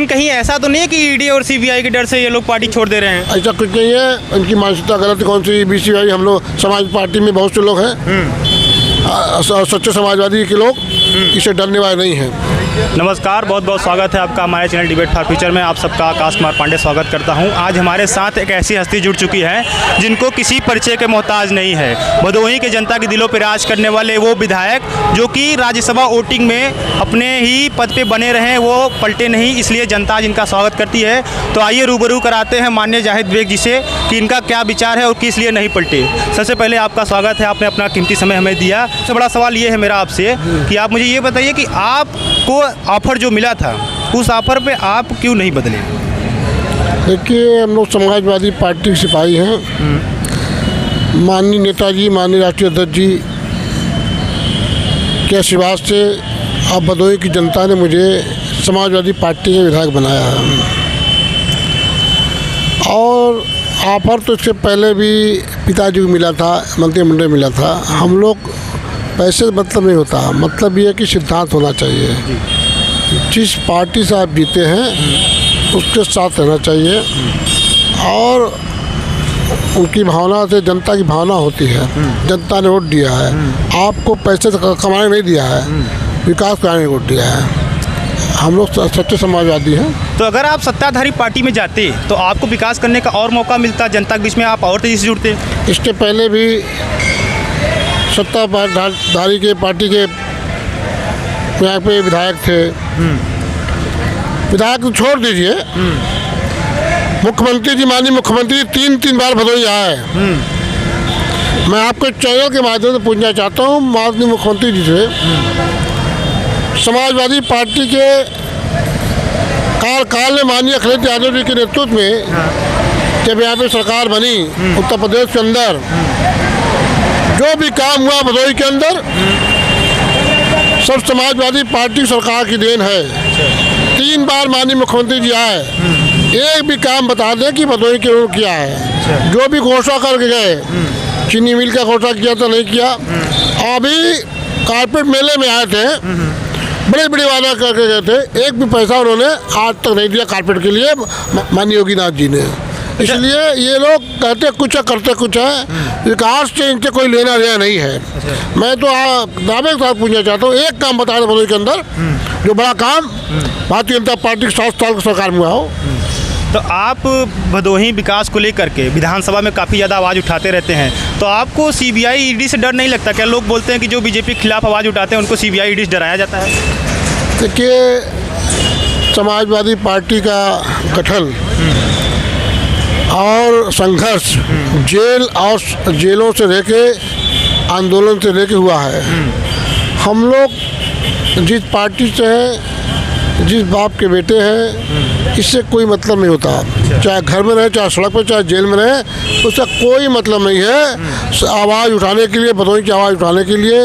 कहीं ऐसा तो नहीं है कि ईडी और सीबीआई के डर से ये लोग पार्टी छोड़ दे रहे हैं? ऐसा कुछ नहीं है, इनकी मानसिकता गलत है। कौन सी बीसीआई, हम लोग समाज पार्टी में बहुत से लोग हैं, सच्चे समाजवादी के लोग, इसे डरने वाले नहीं हैं। नमस्कार, बहुत बहुत स्वागत है आपका हमारे चैनल डिबेट फॉर फ्यूचर में। आप सबका आकाश कुमार पांडे स्वागत करता हूं। आज हमारे साथ एक ऐसी हस्ती जुड़ चुकी है जिनको किसी परिचय के मोहताज नहीं है। भदोही के जनता के दिलों पर राज करने वाले वो विधायक जो कि राज्यसभा वोटिंग में अपने ही पद पे बने रहे, वो पलटे नहीं, इसलिए जनता आज इनका स्वागत करती है। तो आइए रूबरू कराते हैं माननीय जाहिद बेग जी से कि इनका क्या विचार है और किस लिए नहीं पलटे। सबसे पहले आपका स्वागत है, आपने अपना कीमती समय हमें दिया। सबसे बड़ा सवाल ये है मेरा आपसे कि आप मुझे ये बताइए कि आपको ऑफर जो मिला था उस ऑफर पे आप क्यों नहीं बदले? देखिए, हम लोग समाजवादी पार्टी के सिपाही हैं। माननीय नेताजी, माननीय राष्ट्रीय अध्यक्ष जी के आशीर्वाद से अब भदोही की जनता ने मुझे समाजवादी पार्टी के विधायक बनाया है। और ऑफर तो इससे पहले भी पिताजी को मिला था, मंत्रिमंडल मिला था। हम लोग पैसे से मतलब नहीं होता, मतलब ये है कि सिद्धांत होना चाहिए। जिस पार्टी से आप जीते हैं उसके साथ रहना चाहिए, और उनकी भावना से जनता की भावना होती है। जनता ने वोट दिया है, आपको पैसे से कमाने नहीं दिया है, विकास कराने वोट दिया है। हम लोग सच्चे समाजवादी हैं। तो अगर आप सत्ताधारी पार्टी में जाते तो आपको विकास करने का और मौका मिलता, जनता के बीच में आप और तेजी से जुड़ते? इसके पहले भी सत्ताधारी के पार्टी के यहाँ पे विधायक थे। विधायक तो छोड़ दीजिए, मुख्यमंत्री जी, माननीय मुख्यमंत्री तीन बार भदोही आए। मैं आपके चैनल के माध्यम से पूछना चाहता हूँ माननीय मुख्यमंत्री जी से, समाजवादी पार्टी के कार्यकाल में माननीय अखिलेश यादव जी के नेतृत्व में जब यहाँ पे सरकार बनी उत्तर प्रदेश के अंदर, जो भी काम हुआ भदोही के अंदर सब समाजवादी पार्टी सरकार की देन है। 3 बार माननीय मुख्यमंत्री जी आए, एक भी काम बता दें कि भदोही के उन्होंने किया है। जो भी घोषणा करके गए, चीनी मिल का घोषणा किया था, नहीं किया। अभी कारपेट मेले में आए थे, बड़े बड़े वादा करके गए थे, एक भी पैसा उन्होंने आज तक नहीं दिया कारपेट के लिए माननीय योगी नाथ जी ने। इसलिए ये लोग कहते कुछ है, करते कुछ है। विकास से इनसे कोई लेना देना नहीं है। मैं तो दावे के साथ पूछना चाहता हूँ, एक काम बता दें भदोही के अंदर जो बड़ा काम भारतीय जनता पार्टी के 7 साल की सरकार में हुआ हो। तो आप भदोही विकास को लेकर के विधानसभा में काफ़ी ज़्यादा आवाज़ उठाते रहते हैं, तो आपको सीबीआई ईडी से डर नहीं लगता? क्या लोग बोलते हैं कि जो बीजेपी के खिलाफ आवाज़ उठाते हैं उनको सीबीआई ईडी से डराया जाता है? देखिए, समाजवादी पार्टी का गठन और संघर्ष जेल और जेलों से लेके आंदोलन से लेके हुआ है। हम लोग जिस पार्टी से हैं, जिस बाप के बेटे हैं, इससे कोई मतलब नहीं होता। चाहे घर में रहे, चाहे सड़क पर, चाहे जेल में रहे, उसका कोई मतलब नहीं है। आवाज़ उठाने के लिए, भदोही की आवाज़ उठाने के लिए,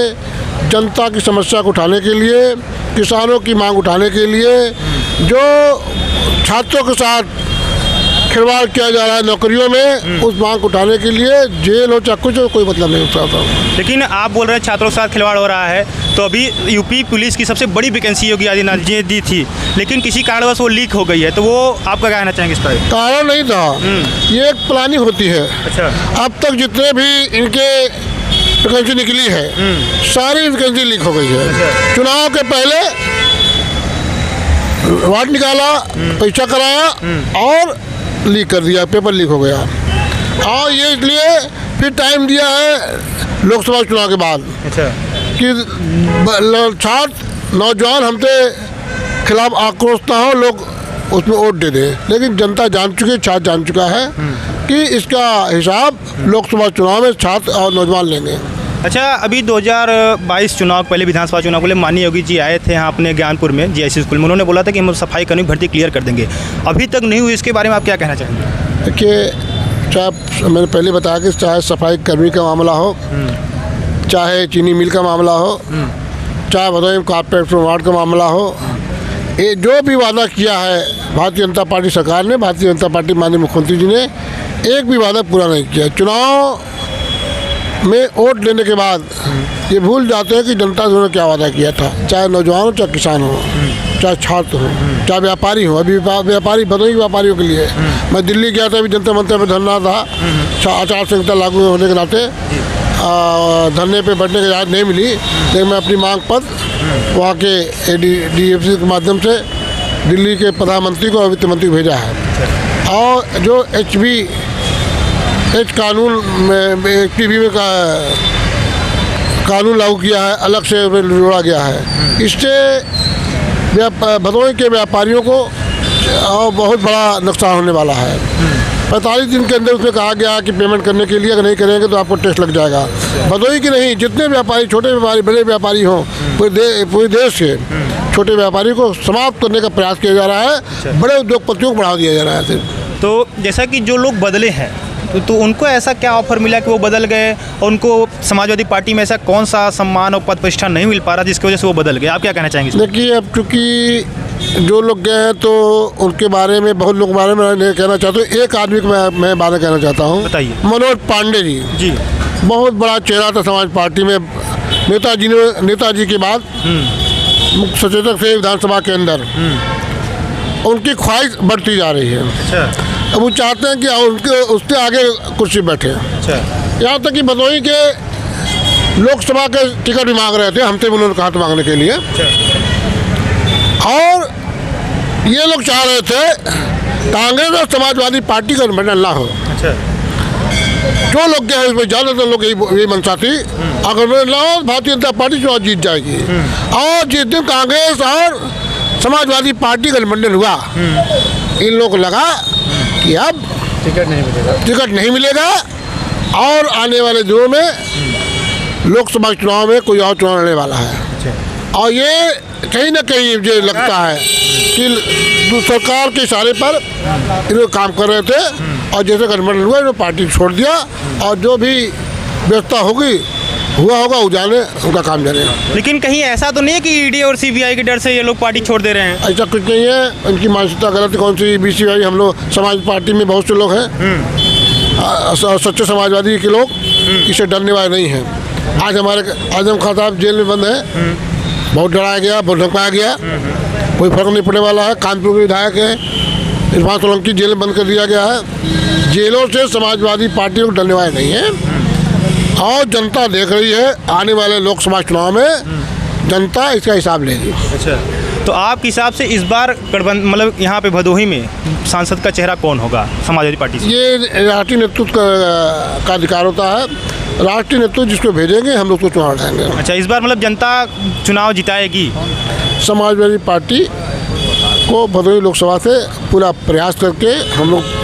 जनता की समस्या को उठाने के लिए, किसानों की मांग उठाने के लिए, जो छात्रों के साथ खिलवाड़ किया जा रहा है नौकरियों में, उस मांग को उठाने के लिए जेल हो चाहे कुछ हो, कोई मतलब नहीं होता। लेकिन आप बोल रहे हैं छात्रों के साथ खिलवाड़ हो रहा है, तो अभी यूपी पुलिस की सबसे बड़ी वैकेंसी योगी आदित्यनाथ जी ने दी थी, लेकिन किसी कारणवश वो लीक हो गई है, तो वो आपका क्या कहना चाहेंगे इस पर? कारण नहीं था, ये एक प्लानिंग होती है। अच्छा। अब तक जितने भी इनके वैकेंसी निकली है, सारी वैकेंसी लीक हो गई है। अच्छा। चुनाव के पहले वार्ड निकाला, परीक्षा कराया और लीक कर दिया, पेपर लीक हो गया। और ये इसलिए फिर टाइम दिया है लोकसभा चुनाव के बाद। अच्छा। कि छात्र नौजवान हमसे खिलाफ आक्रोश ना हो, लोग उसमें वोट दे दें। लेकिन जनता जान चुकी है, छात्र जान चुका है कि इसका हिसाब लोकसभा चुनाव में छात्र और नौजवान लेंगे। अच्छा, अभी 2022 चुनाव पहले विधानसभा चुनाव के लिए माननीय योगी जी आए थे यहाँ अपने ज्ञानपुर में जीआईसी स्कूल में। उन्होंने बोला था कि हम सफाई कर्मी भर्ती क्लियर कर देंगे, अभी तक नहीं हुई। इसके बारे में आप क्या कहना चाहेंगे? देखिए, चाहे मैंने पहले बताया कि चाहे सफाई कर्मी का मामला हो, चाहे चीनी मिल का मामला हो, चाहे भदोही कारपेट वार्ड का मामला हो, ये जो भी वादा किया है भारतीय जनता पार्टी सरकार ने, भारतीय जनता पार्टी माननीय मुख्यमंत्री जी ने एक भी वादा पूरा नहीं किया। चुनाव में वोट लेने के बाद ये भूल जाते हैं कि जनता से उन्होंने क्या वादा किया था, चाहे नौजवान हो, चाहे किसान हो, चाहे छात्र हो, चाहे व्यापारी हो। अभी व्यापारी भदोही के व्यापारियों के लिए मैं दिल्ली गया था, अभी जनता मंत्र में धरना था, आचार संहिता लागू होने के नाते धरने पे बैठने की इजाज़त नहीं मिली, लेकिन मैं अपनी मांग पत्र वहाँ के DFC के माध्यम से दिल्ली के प्रधानमंत्री को और वित्त मंत्री को भेजा है। और जो एच कानून में TV में कानून लागू किया है, अलग से जोड़ा गया है, इससे भदोही के व्यापारियों को बहुत बड़ा नुकसान होने वाला है। 45 दिन के अंदर उसमें कहा गया कि पेमेंट करने के लिए अगर नहीं करेंगे तो आपको टैक्स लग जाएगा। भदोही की नहीं, जितने व्यापारी, छोटे व्यापारी, बड़े व्यापारी हों, पूरे देश के छोटे व्यापारी को समाप्त करने का प्रयास किया जा रहा है, बड़े उद्योगपतियों को बढ़ावा दिया जा रहा है सिर्फ। तो जैसा कि जो लोग बदले हैं तो उनको ऐसा क्या ऑफर मिला कि वो बदल गए, और उनको समाजवादी पार्टी में ऐसा कौन सा सम्मान और पद प्रतिष्ठा नहीं मिल पा रहा जिसकी वजह से वो बदल गए? आप क्या कहना चाहेंगे? देखिए, अब चूँकि जो लोग गए हैं तो उनके बारे में, बहुत लोगों के बारे में नहीं कहना चाहता हूँ। एक आदमी को मैं बारे कहना चाहता हूँ। बताइए। मनोज पांडे जी बहुत बड़ा चेहरा था समाज पार्टी में। नेताजी के बाद मुख्य सचेतक थे विधानसभा के अंदर। उनकी ख्वाहिश बढ़ती जा रही है। अच्छा। अब वो चाहते हैं कि उनके उसके आगे कुर्सी बैठे। अच्छा। यहाँ तक कि भदोही के लोकसभा के टिकट भी मांग रहे थे, हमसे भी उन्होंने कहा था मांगने के लिए। और ये लोग चाह रहे थे कांग्रेस और समाजवादी पार्टी का गठबंधन ना हो। अच्छा। जो लोग गए उसमें ज़्यादातर लोग यही मंशा थी, अगर ना हो भारतीय जनता पार्टी चुनाव जीत जाएगी। और जिस दिन कांग्रेस और समाजवादी पार्टी का गठबंधन हुआ, इन लोगों को लगा कि अब टिकट नहीं मिलेगा और आने वाले दिनों में लोकसभा चुनाव में कोई और चुनाव लड़ने वाला है। और ये कहीं ना कहीं मुझे लगता है कि सरकार के इशारे पर इन्होंने काम कर रहे थे, और जैसे गठबंधन हुआ इन्होंने पार्टी छोड़ दिया, और जो भी व्यवस्था हुआ होगा वो जाने, उनका काम जाने। लेकिन कहीं ऐसा तो नहीं है कि ED और CBI के डर से ये लोग पार्टी छोड़ दे रहे हैं? ऐसा कुछ नहीं है, उनकी मानसिकता गलत है। कौन सी BCI, हम लोग समाज पार्टी में बहुत से लोग हैं, सच्चे समाजवादी के लोग, इसे डरने वाले नहीं हैं। आज हमारे आजम खान साहब जेल में बंद हैं, बहुत डराया गया, बहुत धमकाया गया, कोई फर्क नहीं पड़ने वाला है। कानपुर के विधायक हैं, इरफान सोलंकी जेल में बंद कर दिया गया है। जेलों से समाजवादी पार्टी को डरने वाले नहीं हैं। और जनता देख रही है, आने वाले लोकसभा चुनाव में जनता इसका हिसाब लेगी। अच्छा। तो आपके हिसाब से इस बार मतलब यहाँ पे भदोही में सांसद का चेहरा कौन होगा समाजवादी पार्टी से? ये राष्ट्रीय नेतृत्व का अधिकार होता है। राष्ट्रीय नेतृत्व जिसको भेजेंगे हम लोग को चुनाव लड़ाएंगे। अच्छा, इस बार मतलब जनता चुनाव जिताएगी? समाजवादी पार्टी को भदोही लोकसभा से पूरा प्रयास करके हम लोग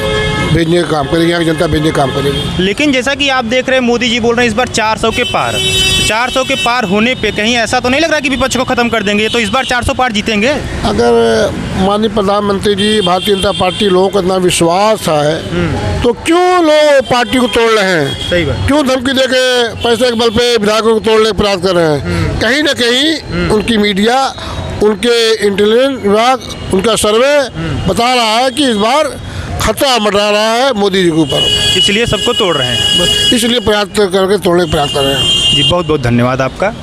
भेजने का काम करेंगे, यहाँ की जनता भेजने का काम करेगी। लेकिन जैसा कि आप देख रहे हैं, मोदी जी बोल रहे हैं इस बार 400 के पार। 400 के पार होने पे कहीं ऐसा तो नहीं लग रहा कि विपक्ष को खत्म कर देंगे? तो इस बार 400 पार जीतेंगे? अगर माननीय प्रधानमंत्री जी, भारतीय जनता पार्टी, लोगों को इतना विश्वास है तो क्यों लोग पार्टी को तोड़ रहे हैं? सही बात। क्यों धमकी दे के पैसे के बल पे विधायकों को तोड़ने का प्रयास कर रहे हैं? कहीं ना कहीं उनकी मीडिया, उनके इंटेलिजेंस विभाग, उनका सर्वे बता रहा है कि इस बार खतरा मंडरा रहा है मोदी जी के ऊपर, इसलिए सबको तोड़ रहे हैं। इसलिए प्रयास करके तोड़ने का प्रयास कर रहे हैं। जी, बहुत बहुत धन्यवाद आपका।